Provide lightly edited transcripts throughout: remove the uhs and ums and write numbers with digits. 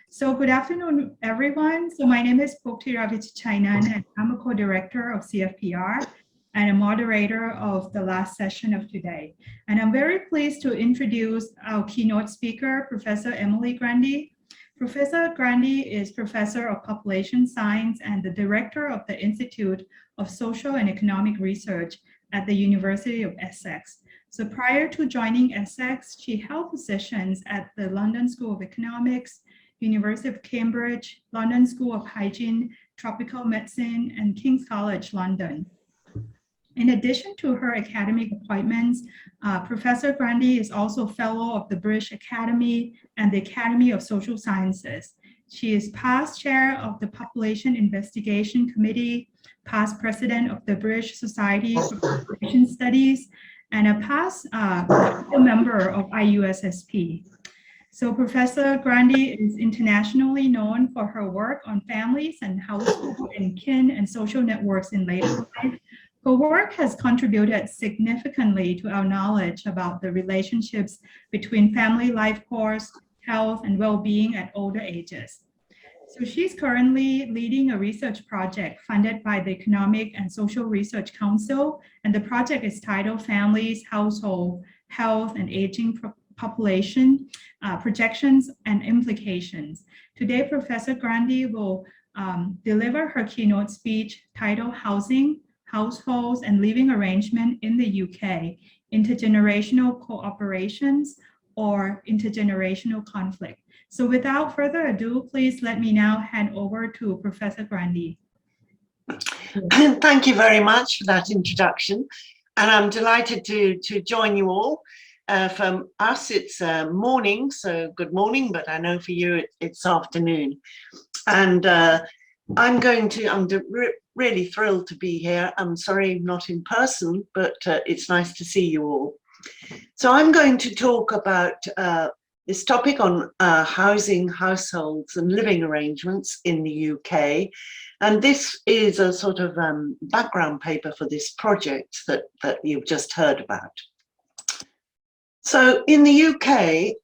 So good afternoon, everyone. So my name is Pokti Ravich-Chainan, and I'm a co-director of CFPR and a moderator of the last session of today. And I'm very pleased to introduce our keynote speaker, Professor Emily Grundy. Professor Grundy is Professor of Population Science and the Director of the Institute of Social and Economic Research at the University of Essex. So prior to joining Essex, she held positions at the London School of Economics, University of Cambridge, London School of Hygiene, Tropical Medicine, and King's College London. In addition to her academic appointments, Professor Grundy is also fellow of the British Academy and the Academy of Social Sciences. She is past chair of the Population Investigation Committee, past president of the British Society for Population Studies, and a past member of IUSSP. So Professor Grundy is internationally known for her work on families and household and kin and social networks in later life. Her work has contributed significantly to our knowledge about the relationships between family life course, health, and well-being at older ages. So she's currently leading a research project funded by the Economic and Social Research Council, and the project is titled Families, Household, Health, and Aging Population, Projections and Implications. Today, Professor Grundy will deliver her keynote speech titled Housing, Households, and Living Arrangement in the UK, Intergenerational Cooperations or Intergenerational Conflict. So without further ado, please let me now hand over to Professor Grundy. Thank you very much for that introduction. And I'm delighted to join you all. From us, it's morning, so good morning, but I know for you it's afternoon. And I'm really thrilled to be here. I'm sorry, not in person, but it's nice to see you all. So I'm going to talk about this topic on housing, households and living arrangements in the UK. And this is a sort of background paper for this project that you've just heard about. So in the UK,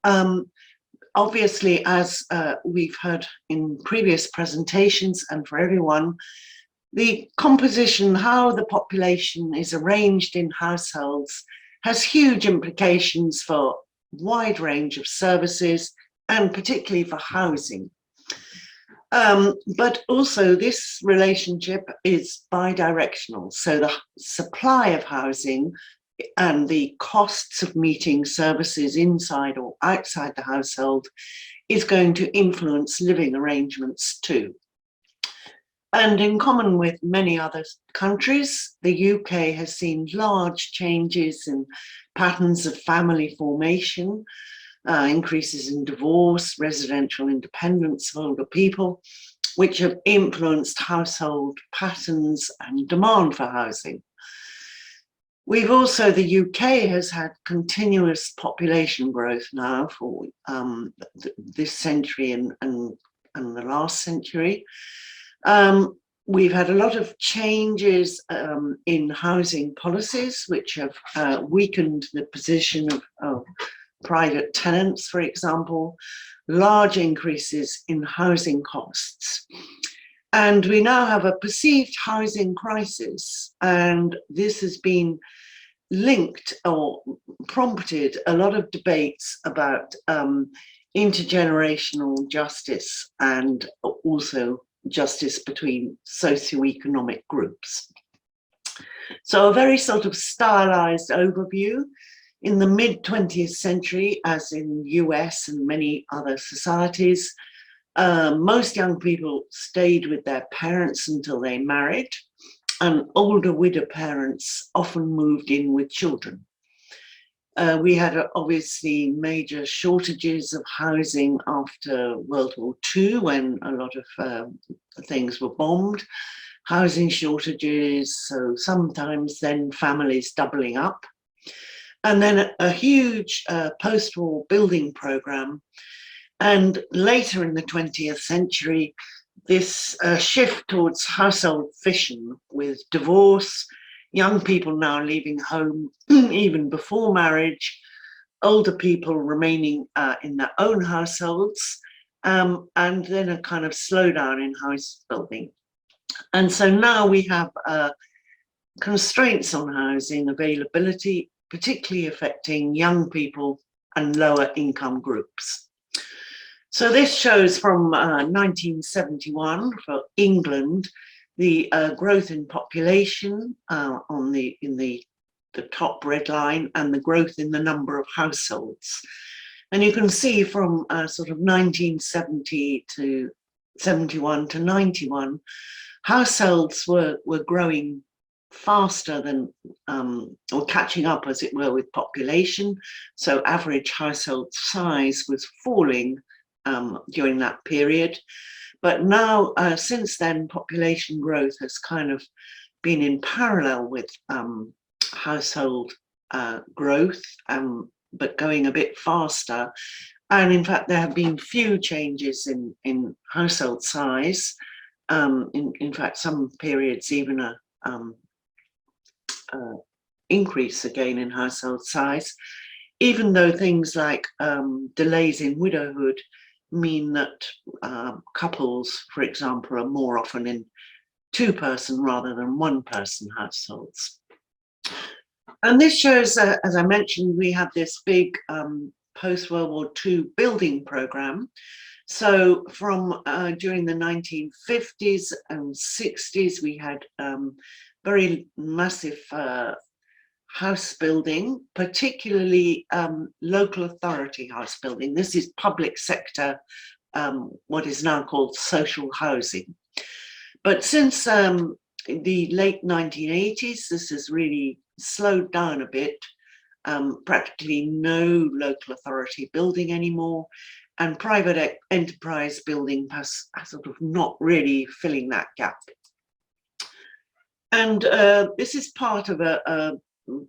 obviously, as we've heard in previous presentations and for everyone, the composition, how the population is arranged in households has huge implications for a wide range of services and particularly for housing. But also this relationship is bidirectional. So the supply of housing and the costs of meeting services inside or outside the household is going to influence living arrangements too. And in common with many other countries, the UK has seen large changes in patterns of family formation, increases in divorce, residential independence of older people, which have influenced household patterns and demand for housing. We've also, the UK has had continuous population growth now for this century and the last century. We've had a lot of changes in housing policies, which have weakened the position of private tenants, for example, large increases in housing costs. And we now have a perceived housing crisis, and this has been linked or prompted a lot of debates about intergenerational justice and also justice between socioeconomic groups. So a very sort of stylized overview. In the mid-20th century, as in US and many other societies, most young people stayed with their parents until they married, and older widow parents often moved in with children. We had obviously major shortages of housing after World War II, when a lot of things were bombed. Housing shortages, so sometimes then families doubling up. And then a huge post-war building program. And later in the 20th century, this shift towards household fission with divorce, young people now leaving home even before marriage, older people remaining in their own households, and then a kind of slowdown in house building. And so now we have constraints on housing availability, particularly affecting young people and lower income groups. So this shows from 1971 for England, the growth in population in the top red line, and the growth in the number of households. And you can see from sort of 1970 to 71 to 91, households were growing faster than, or catching up, as it were, with population. So average household size was falling during that period. But now, since then, population growth has kind of been in parallel with household growth, but going a bit faster. And in fact, there have been few changes in household size. In fact, some periods even a increase again in household size, even though things like delays in widowhood mean that couples, for example, are more often in two-person rather than one-person households. And this shows, as I mentioned, we have this big post-World War II building program. So from during the 1950s and 60s, we had very massive house building, particularly local authority house building. This is public sector, what is now called social housing. But since the late 1980s, this has really slowed down a bit. Practically no local authority building anymore, and private enterprise building has sort of not really filling that gap. And this is part of a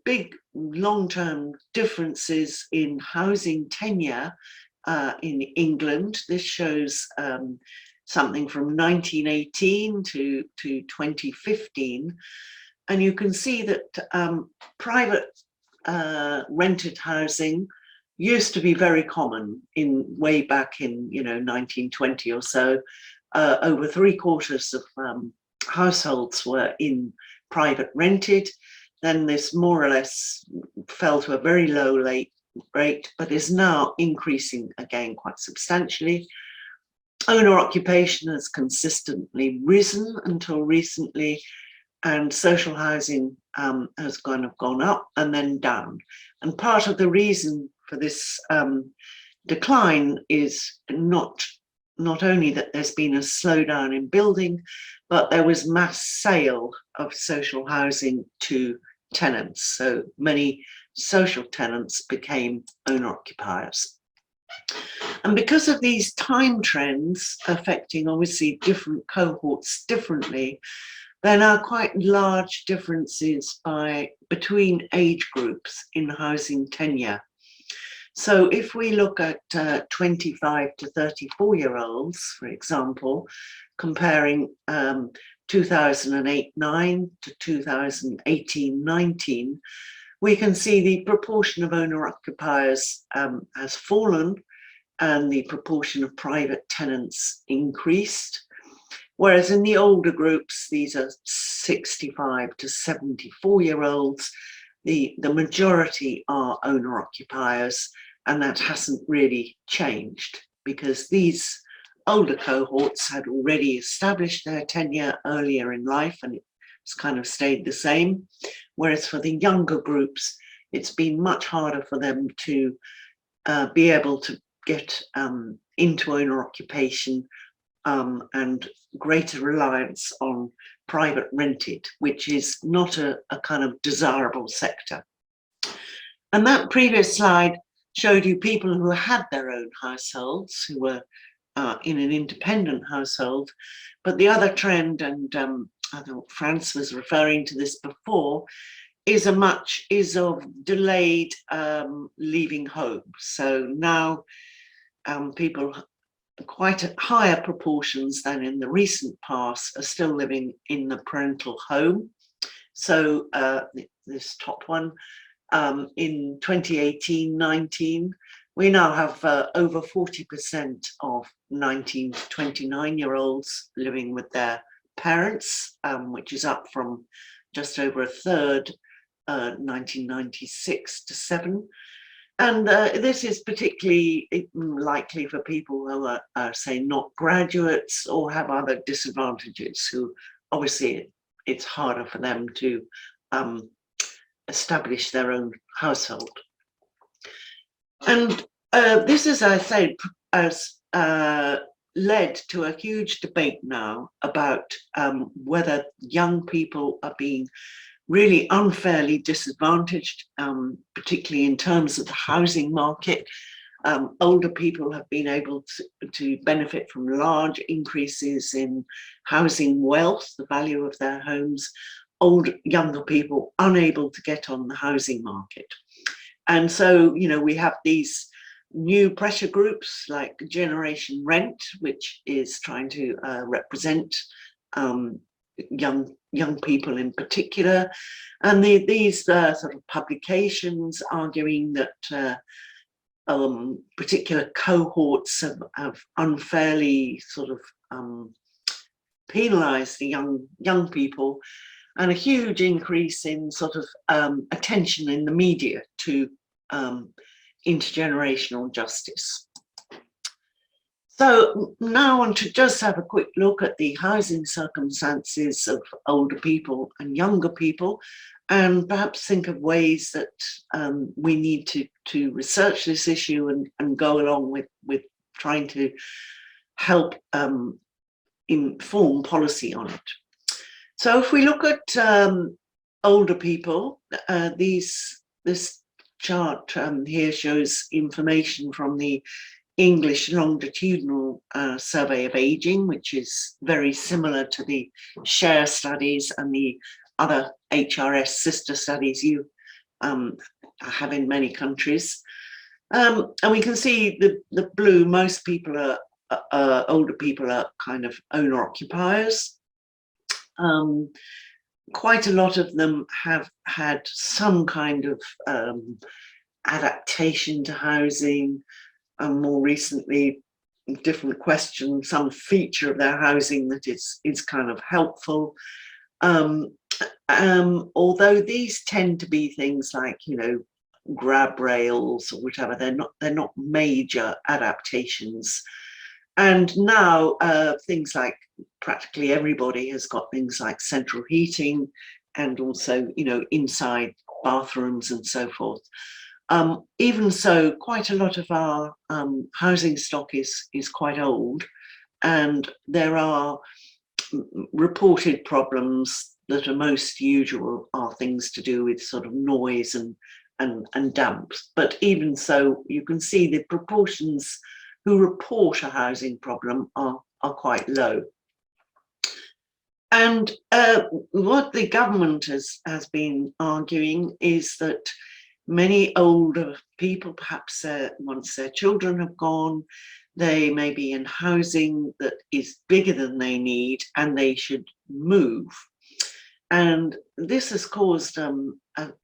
big long-term differences in housing tenure in England. This shows something from 1918 to 2015. And you can see that private rented housing used to be very common in way back in 1920 or so. Over 3/4 of households were in private rented. Then this more or less fell to a very low rate, but is now increasing again quite substantially. Owner occupation has consistently risen until recently, and social housing has kind of gone up and then down. And part of the reason for this decline is not only that there's been a slowdown in building, but there was mass sale of social housing to tenants. So many social tenants became owner-occupiers. And because of these time trends affecting obviously different cohorts differently, there are quite large differences between age groups in housing tenure. So if we look at 25 to 34-year-olds, for example, comparing 2008-9 to 2018-19, we can see the proportion of owner-occupiers has fallen and the proportion of private tenants increased. Whereas in the older groups, these are 65 to 74-year-olds, the majority are owner-occupiers, and that hasn't really changed because these older cohorts had already established their tenure earlier in life and it's kind of stayed the same. Whereas for the younger groups, it's been much harder for them to be able to get into owner occupation and greater reliance on private rented, which is not a kind of desirable sector. And that previous slide showed you people who had their own households, who were in an independent household. But the other trend, and I thought Franz was referring to this before, is of delayed leaving home. So now people, quite at higher proportions than in the recent past, are still living in the parental home. So this top one, in 2018-19, We now have over 40% of 19 to 29-year-olds living with their parents, which is up from just over a third, 1996 to 7. And this is particularly likely for people who are, say, not graduates or have other disadvantages, who obviously it's harder for them to establish their own household. And this, as I said, has led to a huge debate now about whether young people are being really unfairly disadvantaged, particularly in terms of the housing market. Older people have been able to benefit from large increases in housing wealth, the value of their homes. Younger people unable to get on the housing market. And so, you know, we have these new pressure groups like Generation Rent, which is trying to represent young people in particular, and these sort of publications arguing that particular cohorts have unfairly sort of penalised the young people, and a huge increase in sort of attention in the media to intergenerational justice. So now I want to just have a quick look at the housing circumstances of older people and younger people, and perhaps think of ways that we need to research this issue and go along with trying to help inform policy on it. So if we look at older people, this chart here shows information from the English longitudinal survey of aging, which is very similar to the SHARE studies and the other HRS sister studies you have in many countries. And we can see the blue, most people are, older people are kind of owner-occupiers. Quite a lot of them have had some kind of adaptation to housing, and more recently, different question, some feature of their housing that is kind of helpful. Although these tend to be things like, you know, grab rails or whatever, they're not major adaptations. And now things like practically everybody has got things like central heating and also, you know, inside bathrooms and so forth. Even so, quite a lot of our housing stock is quite old, and there are reported problems that are most usual are things to do with sort of noise and damp. But even so, you can see the proportions who report a housing problem are quite low. And what the government has been arguing is that many older people, perhaps once their children have gone, they may be in housing that is bigger than they need and they should move. And this has caused a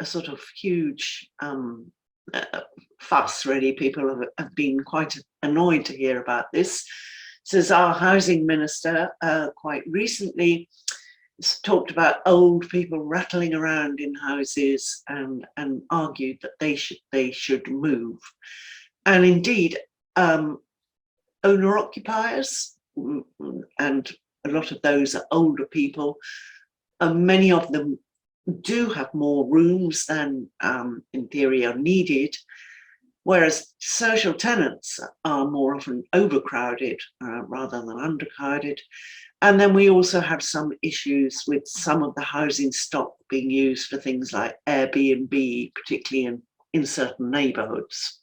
sort of huge fuss, really. People have been quite annoyed to hear about this. Says our housing minister quite recently talked about old people rattling around in houses and argued that they should move. And indeed, owner-occupiers, and a lot of those are older people, many of them do have more rooms than in theory are needed, whereas social tenants are more often overcrowded rather than undercrowded. And then we also have some issues with some of the housing stock being used for things like Airbnb, particularly in certain neighbourhoods.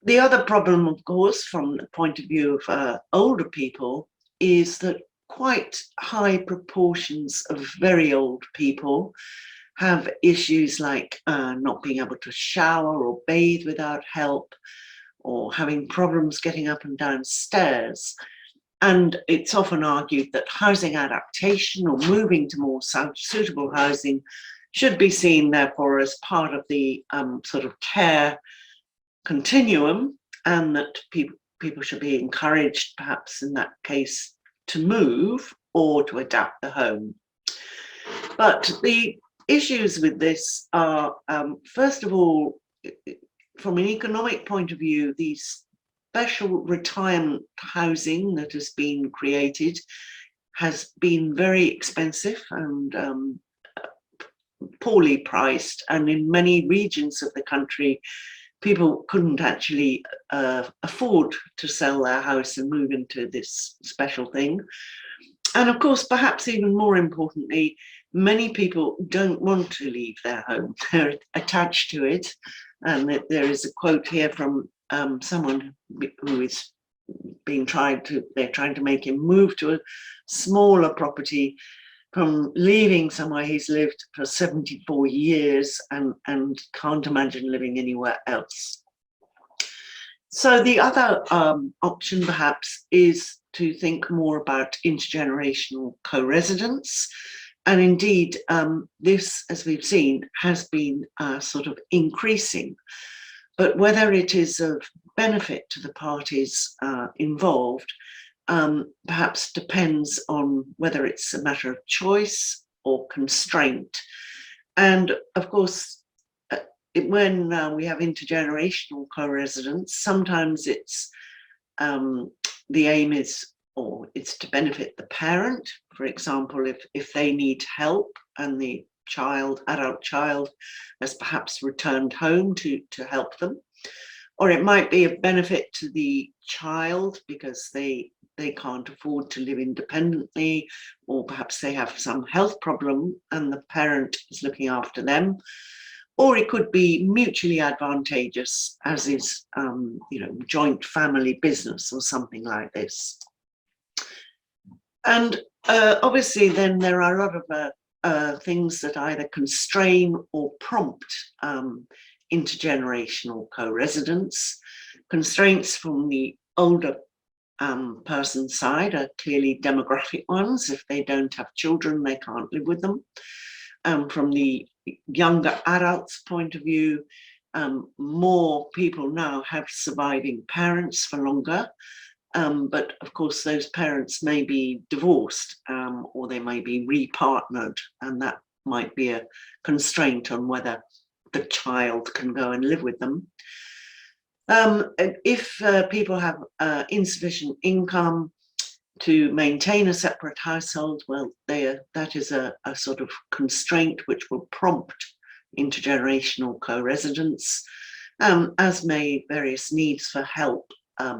The other problem, of course, from the point of view of older people, is that quite high proportions of very old people have issues like not being able to shower or bathe without help, or having problems getting up and down stairs. And it's often argued that housing adaptation or moving to more suitable housing should be seen, therefore, as part of the sort of care continuum, and that people should be encouraged, perhaps in that case, to move or to adapt the home. But the issues with this are, first of all, from an economic point of view, the special retirement housing that has been created has been very expensive and poorly priced, and in many regions of the country, people couldn't actually afford to sell their house and move into this special thing. And of course, perhaps even more importantly, many people don't want to leave their home. They're attached to it. And there is a quote here from someone who is they're trying to make him move to a smaller property from leaving somewhere he's lived for 74 years and can't imagine living anywhere else. So the other option perhaps is to think more about intergenerational co-residence. And indeed, this, as we've seen, has been sort of increasing. But whether it is of benefit to the parties involved perhaps depends on whether it's a matter of choice or constraint. And of course, when we have intergenerational co-residence, sometimes it's the aim is, or it's to benefit the parent. For example, if they need help and the adult child has perhaps returned home to help them. Or it might be a benefit to the child because they can't afford to live independently, or perhaps they have some health problem and the parent is looking after them. Or it could be mutually advantageous, as is joint family business or something like this. And obviously then there are a lot of things that either constrain or prompt intergenerational co-residence. Constraints from the older person's side are clearly demographic ones. If they don't have children, they can't live with them. From the younger adults' point of view, more people now have surviving parents for longer. But of course, those parents may be divorced or they may be repartnered, and that might be a constraint on whether the child can go and live with them. If people have insufficient income to maintain a separate household, well, that is a sort of constraint which will prompt intergenerational co-residence, as may various needs for help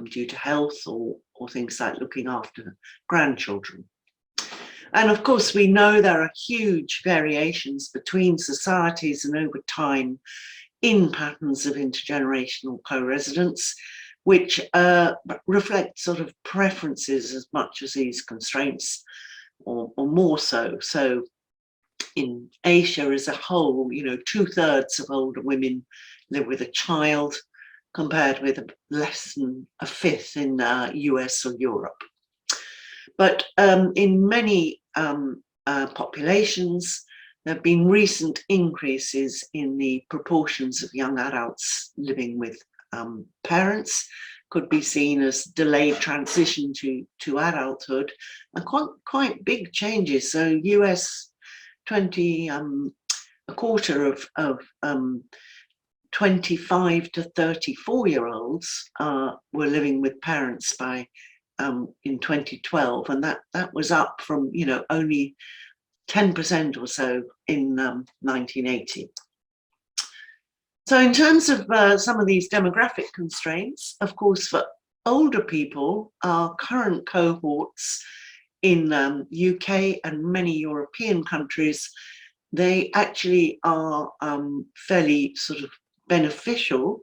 due to health or things like looking after grandchildren. And of course, we know there are huge variations between societies and over time in patterns of intergenerational co-residence, which reflect sort of preferences as much as these constraints, or more so. So in Asia as a whole, 2/3 of older women live with a child, compared with less than a fifth in US or Europe. But in many populations, there have been recent increases in the proportions of young adults living with parents. Could be seen as delayed transition to adulthood, and quite big changes. So US a quarter of 25 to 34-year-olds were living with parents by in 2012, and that was up from only 10% or so in 1980. So in terms of some of these demographic constraints, of course, for older people, our current cohorts in UK and many European countries, they actually are fairly sort of beneficial.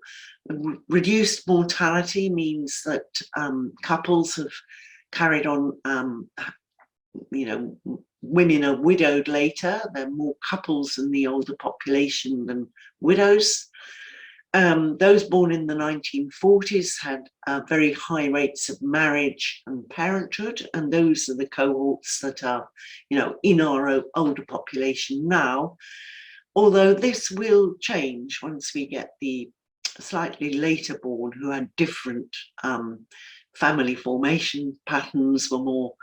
Reduced mortality means that couples have carried on, women are widowed later. There are more couples in the older population than widows. Those born in the 1940s had very high rates of marriage and parenthood, and those are the cohorts that are, in our older population now. although this will change once we get the slightly later born who had different family formation patterns, were more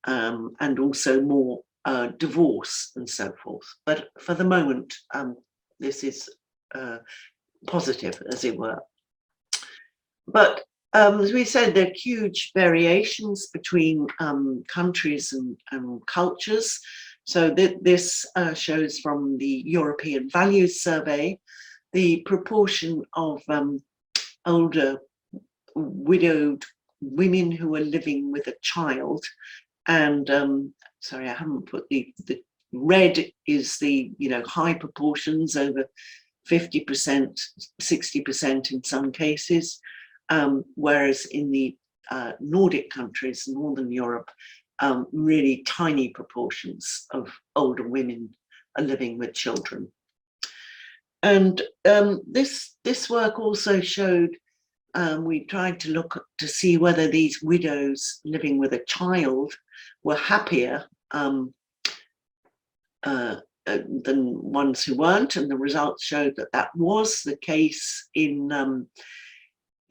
and also more divorce and so forth. But for the moment, this is positive, as it were. But as we said, there are huge variations between countries and cultures. So this shows from the European Values Survey, the proportion of older widowed women who are living with a child. And sorry, I haven't put the red is the, high proportions, over 50%, 60% in some cases, whereas in the Nordic countries, Northern Europe, really tiny proportions of older women are living with children. And this work also showed, we tried to look to see whether these widows living with a child were happier than ones who weren't, and the results showed that that was the case in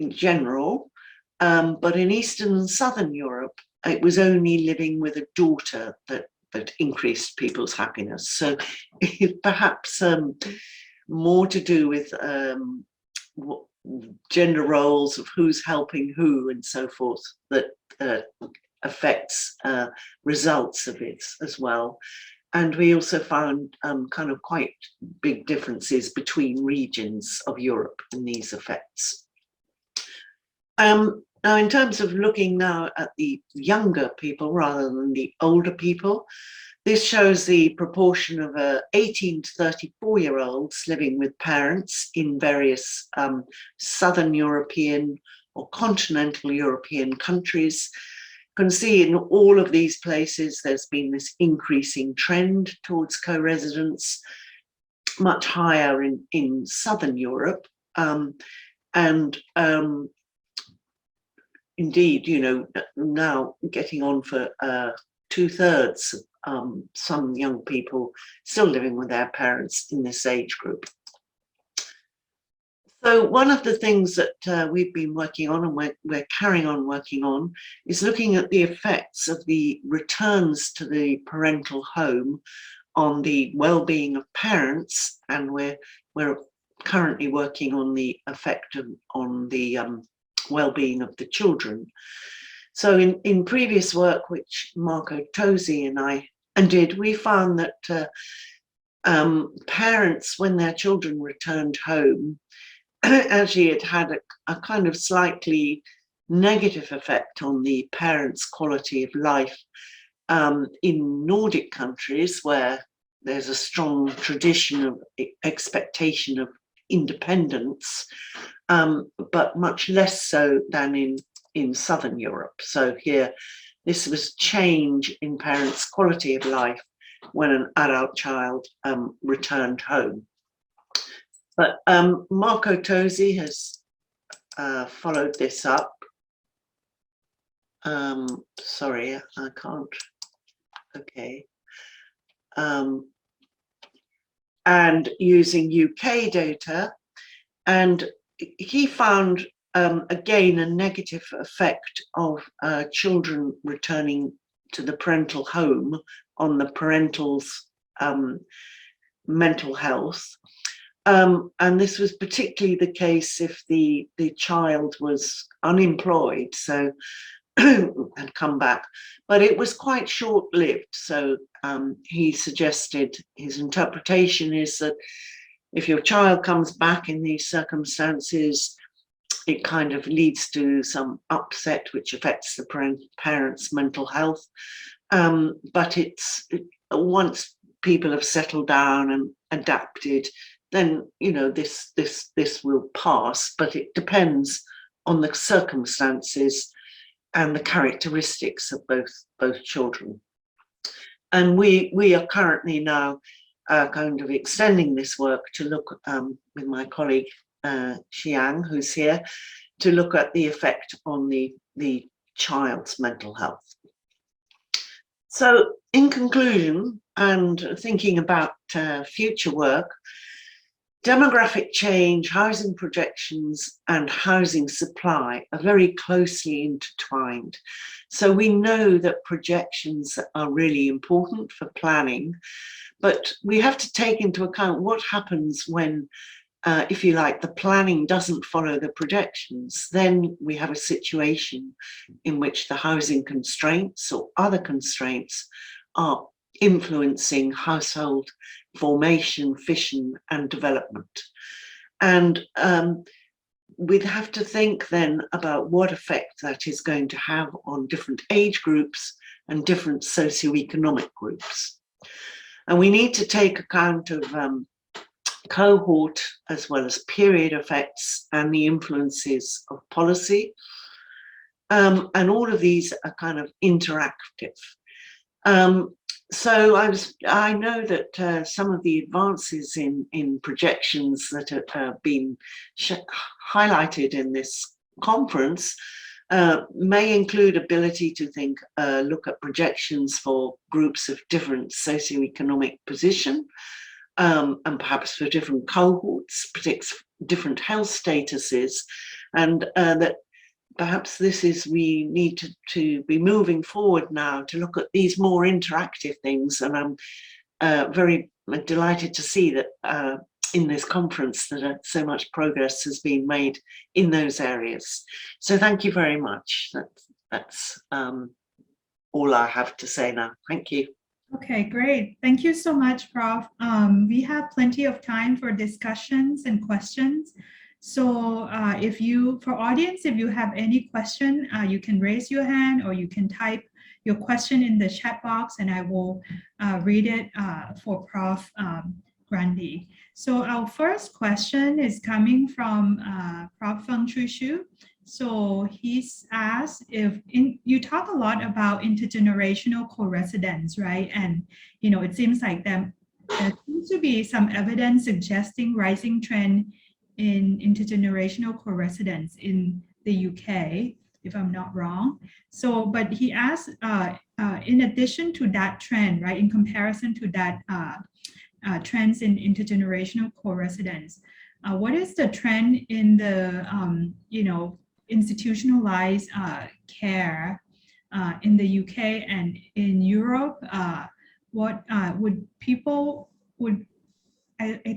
general, but in Eastern and Southern Europe, it was only living with a daughter that increased people's happiness. So perhaps more to do with gender roles of who's helping who and so forth that affects results of it as well. And we also found kind of quite big differences between regions of Europe in these effects. Now, in terms of looking now at the younger people rather than the older people, this shows the proportion of 18 to 34-year-olds living with parents in various Southern European or continental European countries. You can see in all of these places there's been this increasing trend towards co-residence, much higher in Southern Europe, and indeed, now getting on for 2/3, some young people still living with their parents in this age group. So one of the things that we've been working on, and we're carrying on working on, is looking at the effects of the returns to the parental home on the well-being of parents, and we're currently working on the effect on the well-being of the children. So in previous work, which Marco Tosi and I did, we found that parents, when their children returned home, actually it had a kind of slightly negative effect on the parents' quality of life. In Nordic countries, where there's a strong tradition of expectation of independence, but much less so than in Southern Europe. So here, this was change in parents' quality of life when an adult child returned home. But Marco Tosi has followed this up. Sorry, I can't. Okay. And using UK data, and he found again a negative effect of children returning to the parental home on the parental's mental health. And this was particularly the case if the child was unemployed, so had come back, but it was quite short-lived. So he suggested, his interpretation is that if your child comes back in these circumstances, it kind of leads to some upset which affects the parent's mental health. But once people have settled down and adapted, then this will pass. But it depends on the circumstances and the characteristics of both children. And we are currently now kind of extending this work to look with my colleague Xiang, who's here, to look at the effect on the child's mental health. So in conclusion, and thinking about future work, demographic change, housing projections, and housing supply are very closely intertwined. So we know that projections are really important for planning, but we have to take into account what happens when, if you like, the planning doesn't follow the projections. Then we have a situation in which the housing constraints or other constraints are influencing household formation, fission, and development. And we'd have to think then about what effect that is going to have on different age groups and different socioeconomic groups. And we need to take account of cohort as well as period effects and the influences of policy. And all of these are kind of interactive. So I know that some of the advances in projections that have been highlighted in this conference may include ability to look at projections for groups of different socioeconomic position, and perhaps for different cohorts, different health statuses, and that perhaps we need to be moving forward now to look at these more interactive things. And I'm very delighted to see that in this conference that so much progress has been made in those areas. So thank you very much. That's all I have to say now. Thank you. Okay, great. Thank you so much, Prof. We have plenty of time for discussions and questions. So for audience, if you have any question, you can raise your hand or you can type your question in the chat box and I will read it for Prof. Grundy. So our first question is coming from Prof. Feng Shui. So he's asked you talk a lot about intergenerational co-residence, right? And, it seems like there seems to be some evidence suggesting rising trend in intergenerational co-residence in the UK, if I'm not wrong. So, but he asked, in addition to that trend, right, in comparison to that trends in intergenerational co-residence, what is the trend in the, institutionalized care in the UK and in Europe? What I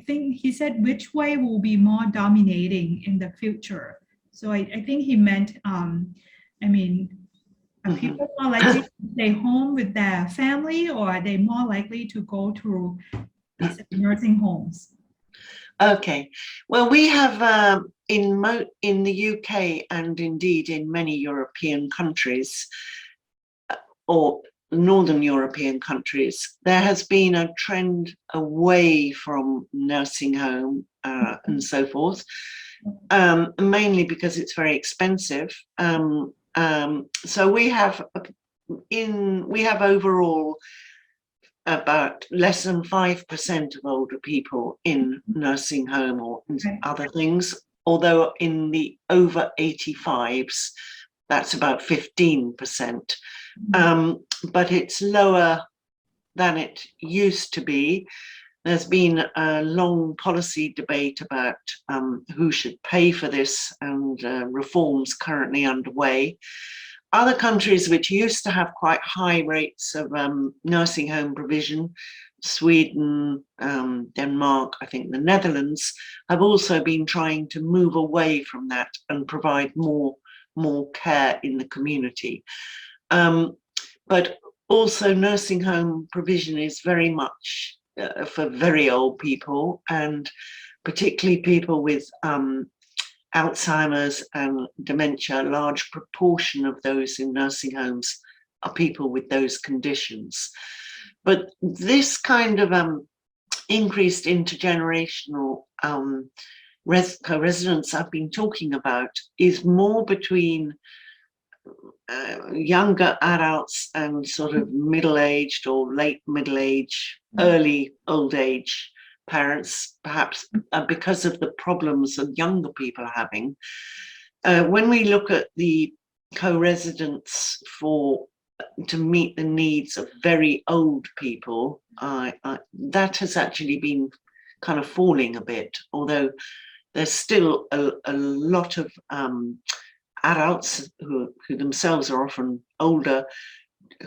think he said which way will be more dominating in the future. So I think he meant, are people more likely to stay home with their family, or are they more likely to go to nursing homes? Okay, well, we have in the UK and indeed in many European countries or Northern European countries, there has been a trend away from nursing home and so forth, mainly because it's very expensive. So we have overall about less than 5% of older people in nursing home or other things, although in the over 85s, that's about 15%. But it's lower than it used to be. There's been a long policy debate about who should pay for this, and reforms currently underway. Other countries which used to have quite high rates of nursing home provision, Sweden, Denmark, I think the Netherlands, have also been trying to move away from that and provide more care in the community. But also nursing home provision is very much for very old people, and particularly people with Alzheimer's and dementia. A large proportion of those in nursing homes are people with those conditions. But this kind of increased intergenerational co-residence I've been talking about is more between younger adults and sort of middle-aged or late middle-age, early old age parents, perhaps because of the problems that younger people are having. When we look at the co-residence for to meet the needs of very old people, that has actually been kind of falling a bit, although there's still a lot of adults who themselves are often older,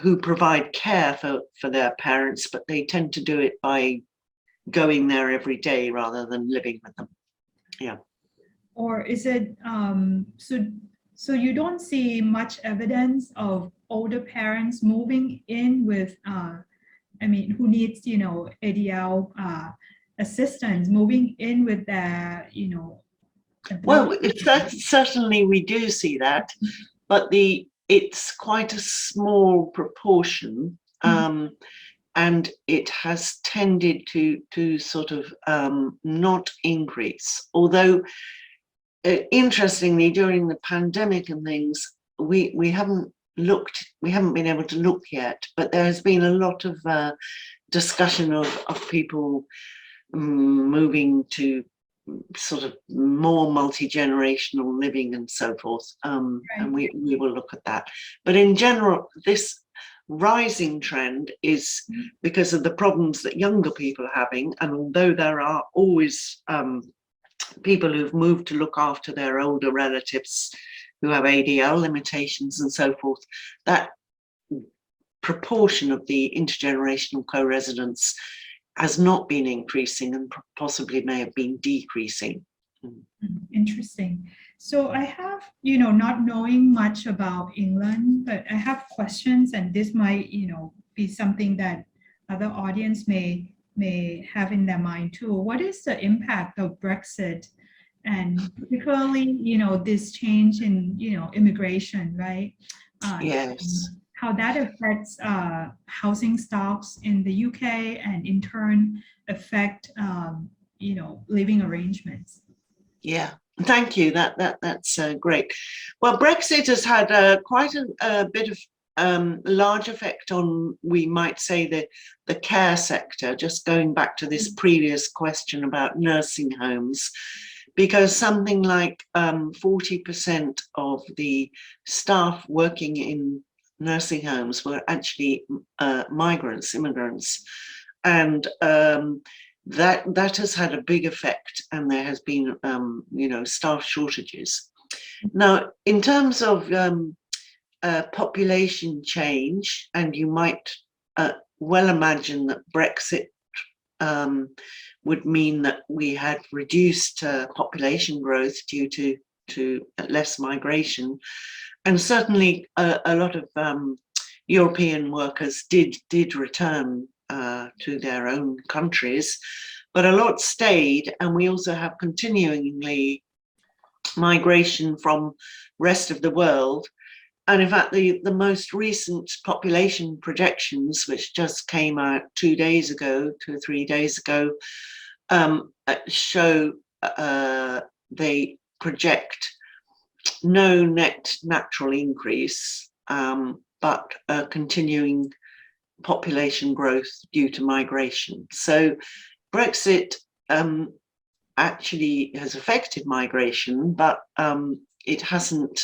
who provide care for their parents, but they tend to do it by going there every day rather than living with them. Yeah. Or is it, so you don't see much evidence of older parents moving in with, I mean, who needs, you know, ADL assistance, moving in with their, you know, Well, certainly we do see that, but it's quite a small proportion, and it has tended to sort of not increase. Although, interestingly, during the pandemic and things, we haven't been able to look yet, but there has been a lot of discussion of people moving to sort of more multi-generational living and so forth, and we will look at that. But in general, this rising trend is because of the problems that younger people are having, and although there are always people who've moved to look after their older relatives who have ADL limitations and so forth, that proportion of the intergenerational co-residence has not been increasing and possibly may have been decreasing. Interesting. So I have, you know, not knowing much about England, but I have questions, and this might, you know, be something that other audience may have in their mind too. What is the impact of Brexit, and particularly, you know, this change in, you know, immigration, right? Yes. How that affects housing stocks in the UK, and in turn affect, you know, living arrangements. Yeah, thank you. That's great. Well, Brexit has had quite a bit of large effect on, we might say, the care sector, just going back to this previous question about nursing homes, because something like 40% of the staff working in nursing homes were actually immigrants, and that has had a big effect, and there has been you know, staff shortages. Now, in terms of population change, and you might well imagine that Brexit would mean that we had reduced population growth due to less migration, and certainly a lot of European workers did return to their own countries, but a lot stayed, and we also have continuingly migration from rest of the world. And in fact, the most recent population projections, which just came out 2 or 3 days ago, show they project no net natural increase, but a continuing population growth due to migration. So Brexit actually has affected migration, but it hasn't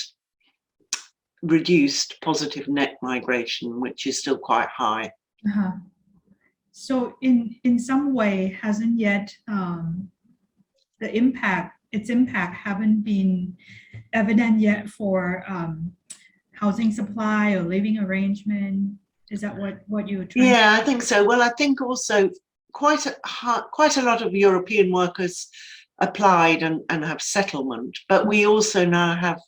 reduced positive net migration, which is still quite high. So in some way, hasn't yet its impact haven't been evident yet for housing supply or living arrangement. Is that what you were trying? Yeah, I think so. Well, I think also quite a lot of European workers applied and have settlement, but we also now have,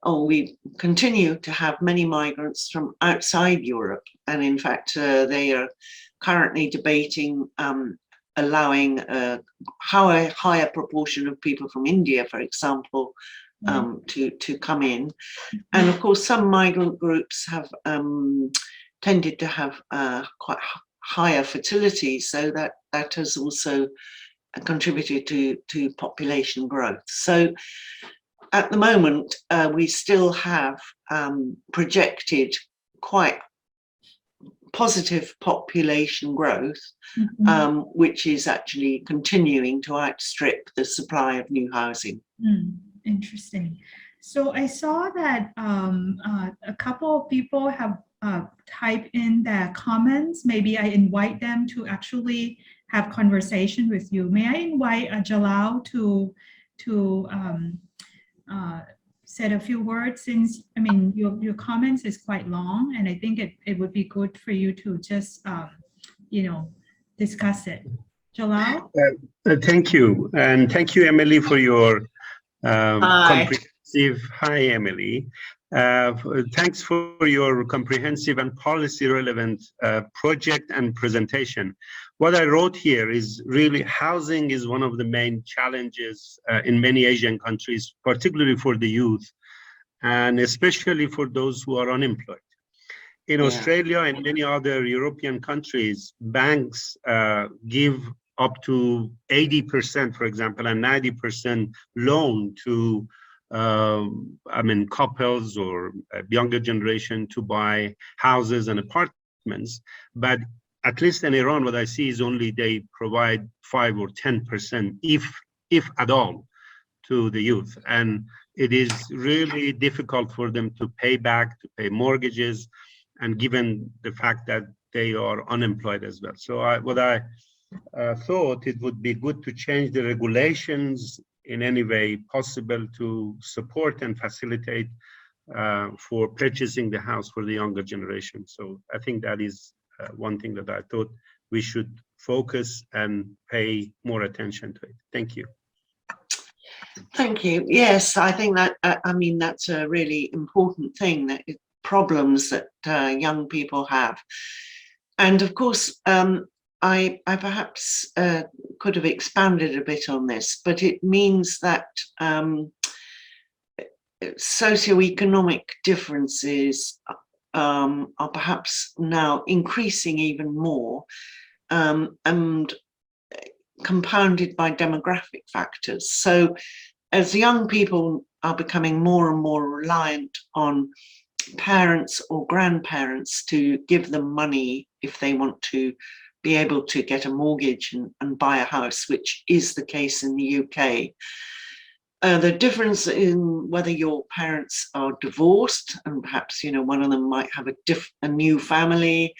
we continue to have many migrants from outside Europe, and in fact they are currently debating allowing a higher proportion of people from India, for example, to come in. And of course, some migrant groups have tended to have quite higher fertility, so that has also contributed to population growth. So at the moment, we still have projected quite positive population growth, which is actually continuing to outstrip the supply of new housing. Interesting. So I saw that a couple of people have type in their comments, maybe I invite them to actually have conversation with you. May I invite Jalal to said a few words, since I mean your comments is quite long, and I think it would be good for you to just discuss it. Jalal? Thank you, and thank you, Emily, for your Hi. comprehensive. Hi, Emily. Thanks for your comprehensive and policy relevant project and presentation. What I wrote here is really housing is one of the main challenges in many Asian countries, particularly for the youth, and especially for those who are unemployed. In Australia and many other European countries, banks give up to 80%, for example, and 90% loan to couples or younger generation to buy houses and apartments. But at least in Iran, what I see is only they provide 5 or 10%, if at all, to the youth. And it is really difficult for them to pay back, to pay mortgages, and given the fact that they are unemployed as well. So I thought it would be good to change the regulations in any way possible to support and facilitate for purchasing the house for the younger generation. So I think that is one thing that I thought we should focus and pay more attention to it. Thank you. Thank you. Yes, I think that, that's a really important thing, that problems that young people have. And of course, I perhaps could have expanded a bit on this, but it means that socioeconomic differences are perhaps now increasing even more, and compounded by demographic factors. So as young people are becoming more and more reliant on parents or grandparents to give them money if they want to be able to get a mortgage and buy a house, which is the case in the UK. The difference in whether your parents are divorced and perhaps one of them might have a new family,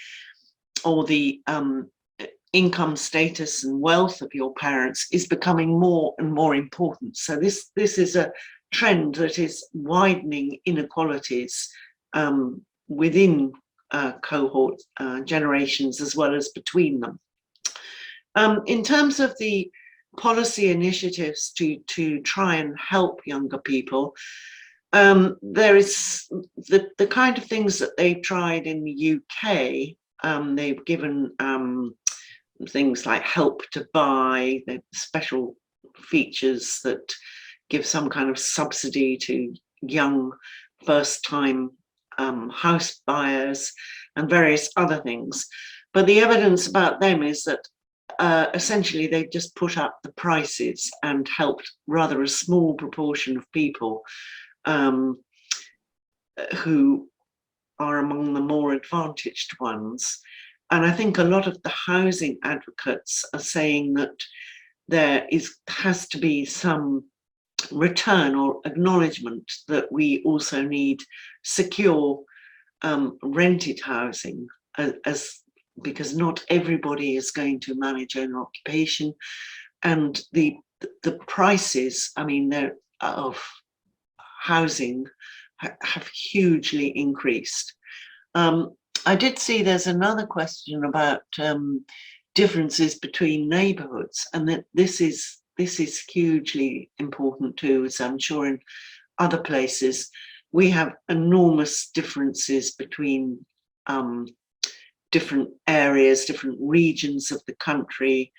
or the income status and wealth of your parents is becoming more and more important. So this is a trend that is widening inequalities within cohort generations as well as between them. In terms of the policy initiatives to try and help younger people, there is the kind of things that they've tried in the UK. They've given things like Help to Buy, the special features that give some kind of subsidy to young first-time house buyers, and various other things. But the evidence about them is that essentially they just put up the prices and helped rather a small proportion of people who are among the more advantaged ones. And I think a lot of the housing advocates are saying that there has to be some return or acknowledgement that we also need secure rented housing, because not everybody is going to manage own occupation, and the prices, of housing have hugely increased. I did see there's another question about differences between neighbourhoods, and that this is hugely important too, as I'm sure in other places. We have enormous differences between different areas, different regions of the country,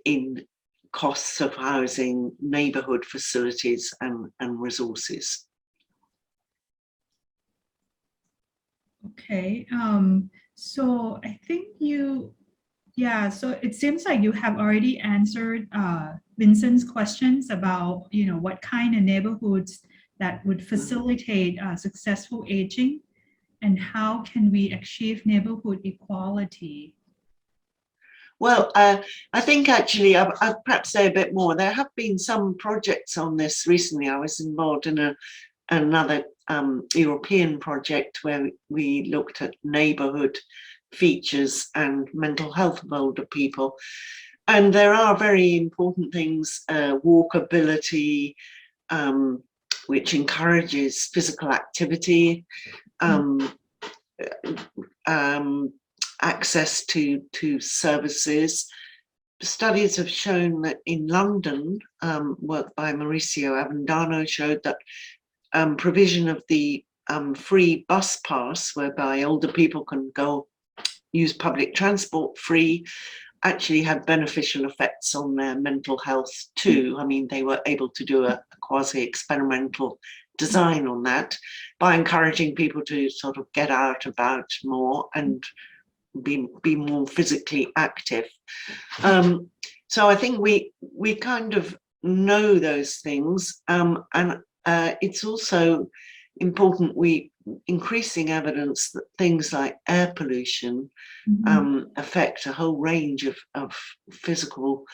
in costs of housing, neighbourhood facilities and resources. Okay, so I think so it seems like you have already answered Vincent's questions about, what kind of neighborhoods that would facilitate successful aging, and how can we achieve neighborhood equality? Well, I think actually I'll perhaps say a bit more. There have been some projects on this recently. I was involved in a another European project where we looked at neighbourhood features and mental health of older people. And there are very important things, walkability, which encourages physical activity, access to services. Studies have shown that in London, work by Mauricio Avendano showed that provision of the free bus pass, whereby older people can go use public transport free, actually had beneficial effects on their mental health too. I mean, they were able to do a quasi-experimental design on that by encouraging people to sort of get out about more and be more physically active. So I think we kind of know those things, and it's also important, increasing evidence that things like air pollution affect a whole range of physical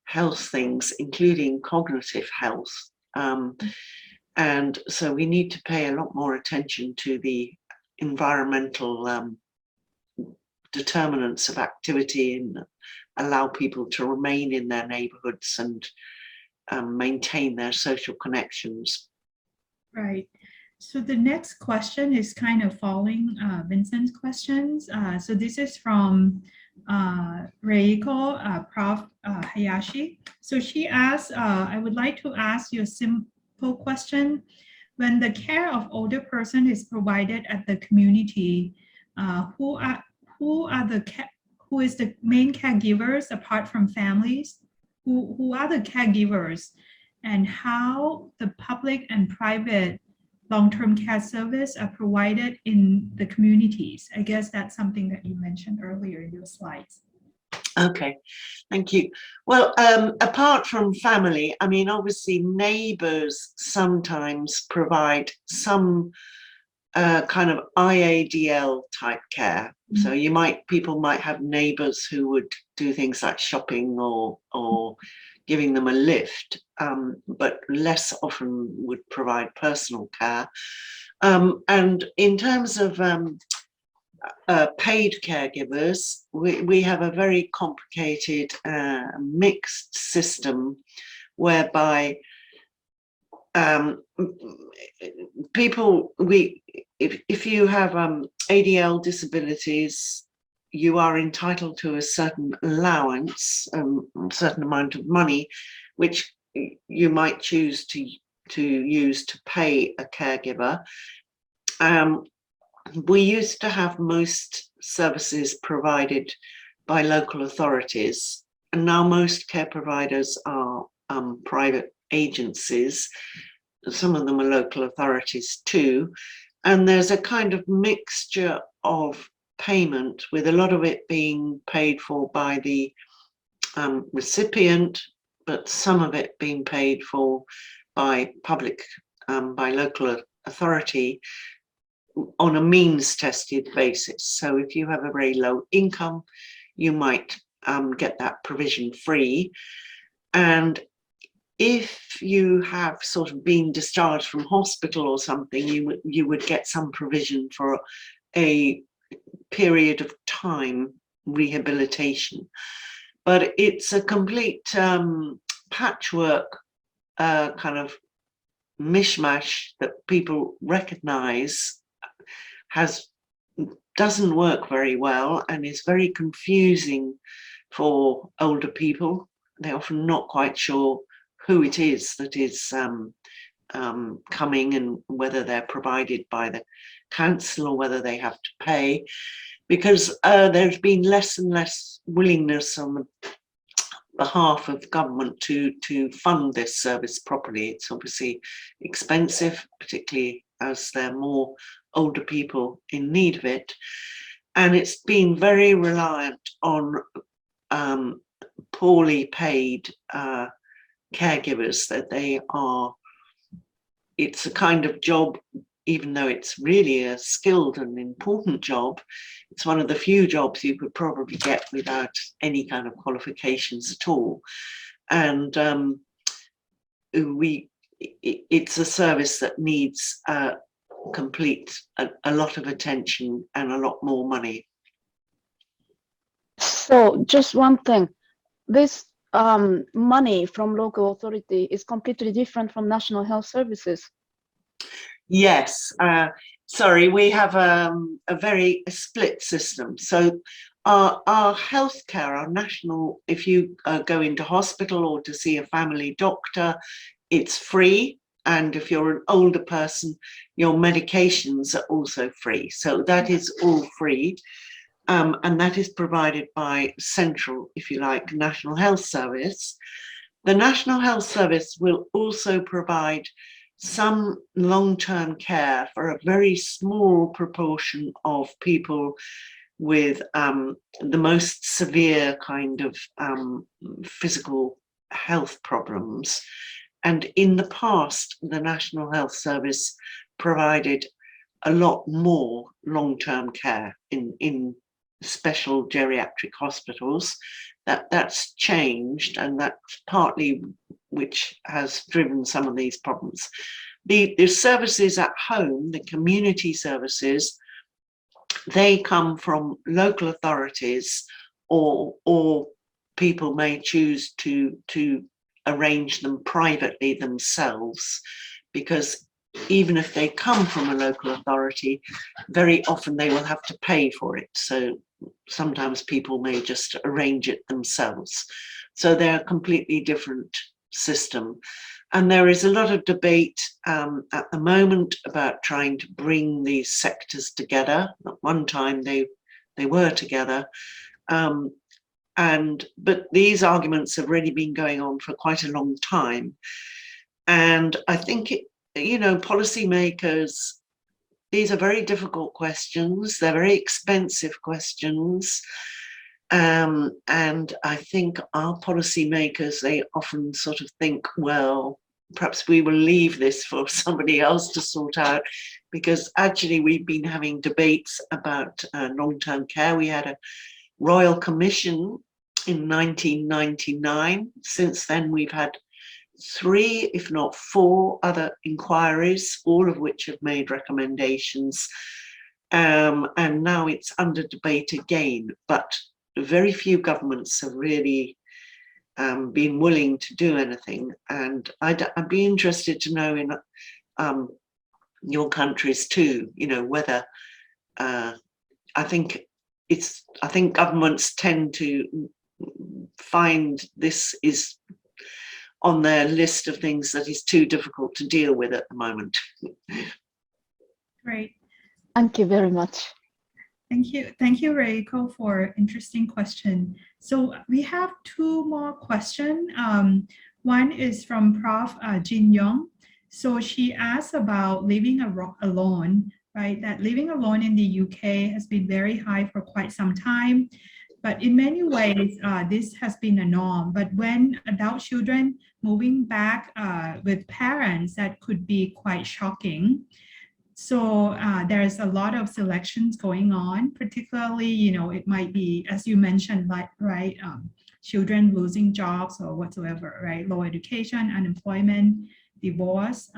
health things, including cognitive health. And so we need to pay a lot more attention to the environmental determinants of activity and allow people to remain in their neighborhoods and maintain their social connections. Right. So the next question is kind of following Vincent's questions. So this is from Reiko, Prof. Hayashi. So she asks, I would like to ask you a simple question. When the care of older person is provided at the community, who is the main caregivers apart from families? Who are the caregivers, and how the public and private long-term care service are provided in the communities? I guess that's something that you mentioned earlier in your slides. Okay, thank you. Well, apart from family, I mean, obviously neighbours sometimes provide some kind of IADL type care. So people might have neighbours who would do things like shopping or giving them a lift, but less often would provide personal care. And in terms of paid caregivers, we have a very complicated mixed system whereby if you have ADL disabilities, you are entitled to a certain allowance, a certain amount of money, which you might choose to use to pay a caregiver. We used to have most services provided by local authorities, and now most care providers are private agencies. Some of them are local authorities too. And there's a kind of mixture of payment, with a lot of it being paid for by the recipient, but some of it being paid for by by local authority on a means tested basis. So if you have a very low income, you might get that provision free. And if you have sort of been discharged from hospital or something, you would get some provision for a period of time, rehabilitation. But it's a complete patchwork kind of mishmash that people recognize doesn't work very well and is very confusing for older people. They're often not quite sure who it is that is coming and whether they're provided by the council or whether they have to pay, because there's been less and less willingness on the behalf of government to fund this service properly. It's obviously expensive, particularly as there are more older people in need of it, and it's been very reliant on poorly paid caregivers, that it's a kind of job, even though it's really a skilled and important job, it's one of the few jobs you could probably get without any kind of qualifications at all. And it's a service that needs a lot of attention and a lot more money. So just one thing, this money from local authority is completely different from National Health Services. Yes, sorry, we have a very split system. So our healthcare, our national, if you go into hospital or to see a family doctor, it's free. And if you're an older person, your medications are also free. So that is all free. And that is provided by central, if you like, National Health Service. The National Health Service will also provide some long-term care for a very small proportion of people with the most severe kind of physical health problems. And in the past, the National Health Service provided a lot more long-term care in special geriatric hospitals. That's changed, and that's partly which has driven some of these problems. The services at home, the community services, they come from local authorities, or people may choose to arrange them privately themselves, because even if they come from a local authority, very often they will have to pay for it. So sometimes people may just arrange it themselves. So they're a completely different system. And there is a lot of debate at the moment about trying to bring these sectors together. At one time they were together. But these arguments have really been going on for quite a long time. And I think policymakers, these are very difficult questions. They're very expensive questions. And I think our policymakers, they often sort of think, well, perhaps we will leave this for somebody else to sort out, because actually we've been having debates about long-term care. We had a Royal Commission in 1999. Since then, we've had 3, if not 4 other inquiries, all of which have made recommendations. And now it's under debate again, but very few governments have really been willing to do anything. And I'd be interested to know in your countries too, whether I think governments tend to find this is on their list of things that is too difficult to deal with at the moment. Great. Thank you very much. Thank you, Reiko, for interesting question. So we have 2 more questions. One is from Prof. Jin Young. So she asked about living alone, right? That living alone in the UK has been very high for quite some time. But in many ways, this has been a norm. But when adult children moving back with parents, that could be quite shocking. So there's a lot of selections going on, particularly, it might be, as you mentioned, right, children losing jobs or whatsoever, right? Low education, unemployment, divorce.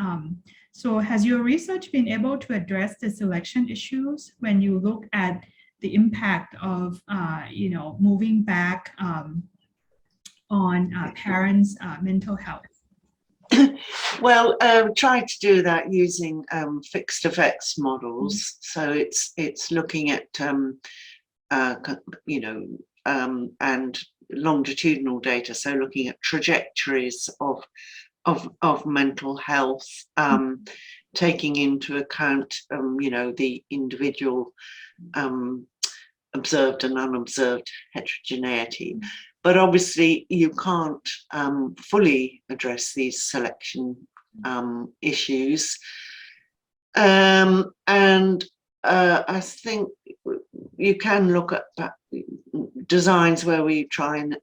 So has your research been able to address the selection issues when you look at the impact of, moving back on parents' mental health? Well, tried to do that using fixed effects models. So it's looking at and longitudinal data. So looking at trajectories of mental health, taking into account the individual observed and unobserved heterogeneity. But obviously you can't fully address these selection issues. And I think you can look at designs where we try and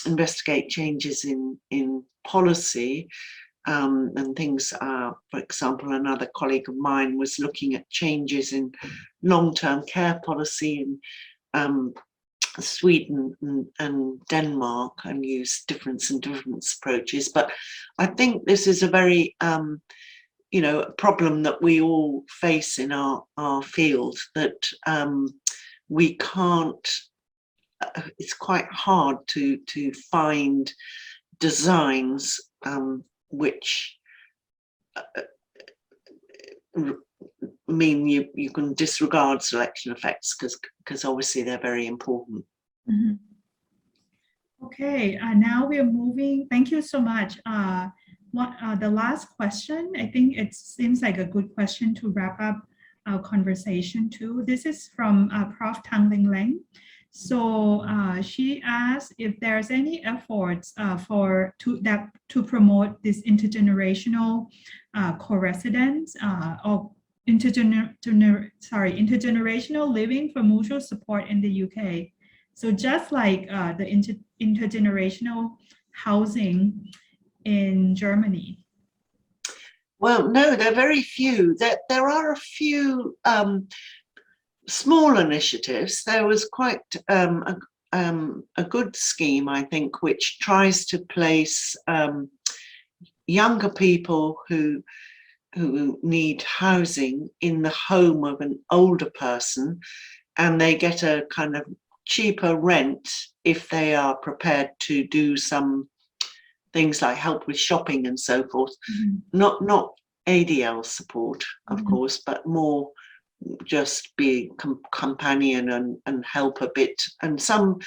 investigate changes in policy and things. For example, another colleague of mine was looking at changes in long-term care policy in Sweden and Denmark and use different approaches. But I think this is a very, problem that we all face in our field, that we can't, it's quite hard to find designs which mean you can disregard selection effects, because obviously they're very important. Mhm. Okay, now we are moving. Thank you so much. The last question, I think it seems like a good question to wrap up our conversation too. This is from Prof. Tang Ling Leng. So she asked if there's any efforts to promote this intergenerational co-residence or intergenerational living for mutual support in the UK. So just like the intergenerational housing in Germany. Well, no, there are very few. There are a few small initiatives. There was quite a good scheme, I think, which tries to place younger people who need housing in the home of an older person, and they get a kind of cheaper rent if they are prepared to do some things like help with shopping and so forth. Mm-hmm. Not ADL support, of mm-hmm. course, but more just be companion and help a bit. And some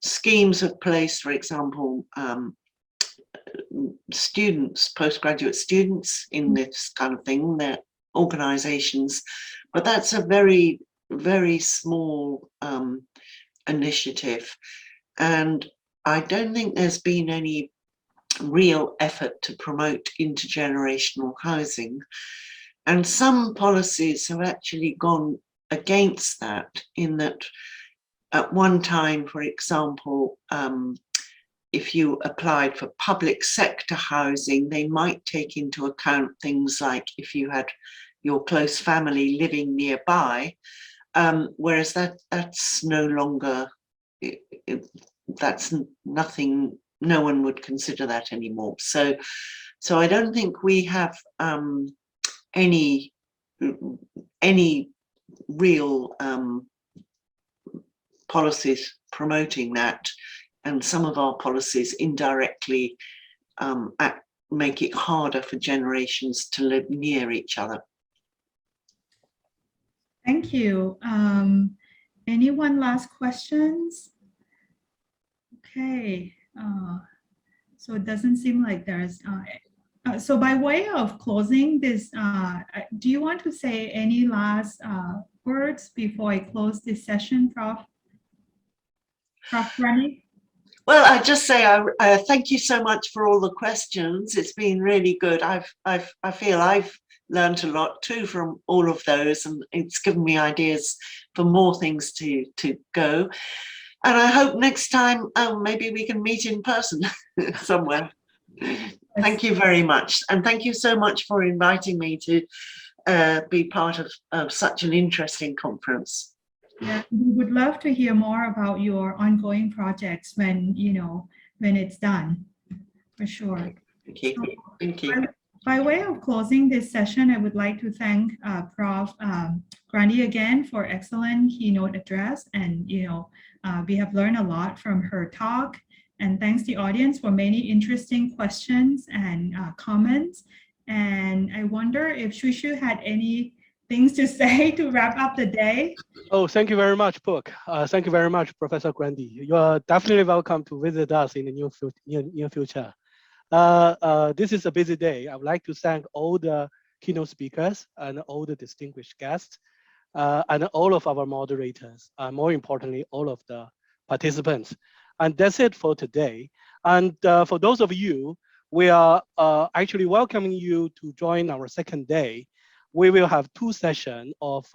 schemes have placed, for example, students, postgraduate students in this kind of thing, their organizations, but that's a very, very small initiative. And I don't think there's been any real effort to promote intergenerational housing. And some policies have actually gone against that, in that at one time, for example, if you applied for public sector housing, they might take into account things like if you had your close family living nearby, whereas that's no longer, that's nothing, no one would consider that anymore. So I don't think we have any real policies promoting that. And some of our policies indirectly make it harder for generations to live near each other. Thank you. Anyone last questions? Okay. So it doesn't seem like there's. So by way of closing this, do you want to say any last words before I close this session, Prof. Grundy? Well, I just say I thank you so much for all the questions. It's been really good. I feel I've learned a lot too from all of those, and it's given me ideas for more things to go. And I hope next time maybe we can meet in person somewhere. Yes. Thank you very much, and thank you so much for inviting me to be part of such an interesting conference. Yeah, we would love to hear more about your ongoing projects when it's done, for sure. Thank you. Thank you. By way of closing this session, I would like to thank Prof. Grundy again for excellent keynote address, and we have learned a lot from her talk. And thanks the audience for many interesting questions and comments. And I wonder if Shushu had any things to say to wrap up the day. Oh, thank you very much, Book. Thank you very much, Professor Grundy. You are definitely welcome to visit us in the near future. This is a busy day. I would like to thank all the keynote speakers and all the distinguished guests and all of our moderators, more importantly, all of the participants. And that's it for today. And for those of you, we are actually welcoming you to join our second day. We will have 2 sessions of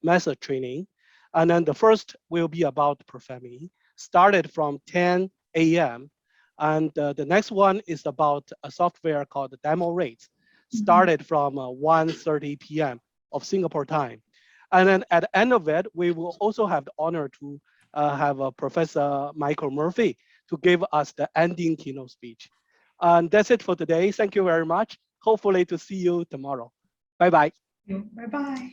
method training. And then the first will be about ProFamily, started from 10 a.m. And the next one is about a software called Demo Rates, started from 1:30 p.m. of Singapore time. And then at the end of it, we will also have the honor to have Professor Michael Murphy to give us the ending keynote speech. And that's it for today. Thank you very much. Hopefully to see you tomorrow. Bye-bye. Bye-bye.